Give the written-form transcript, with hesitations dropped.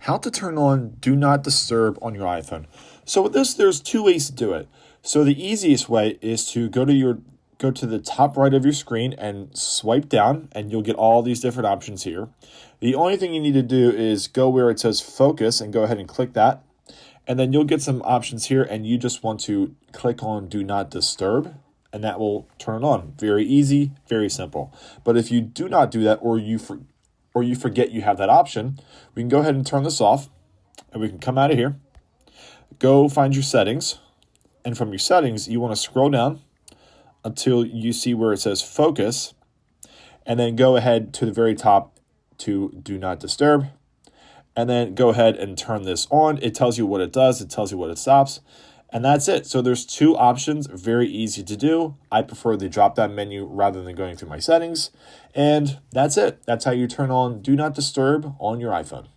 how to turn on Do Not Disturb on your iPhone. So with this, there's two ways to do it. So the easiest way is to go to the top right of your screen and swipe down, and you'll get all these different options here. The only thing you need to do is go where it says focus and go ahead and click that. And then you'll get some options here, and you just want to click on Do Not Disturb, and that will turn it on. Very easy, very simple. But if you do not do that, or you forget you have that option, we can go ahead and turn this off, and we can come out of here, go find your settings, and from your settings, you want to scroll down until you see where it says focus, and then go ahead to the very top to Do Not Disturb, and then go ahead and turn this on. It tells you what it does, it tells you what it stops, and that's it. So there's two options, very easy to do. I prefer the drop-down menu rather than going through my settings, and that's it. That's how you turn on Do Not Disturb on your iPhone.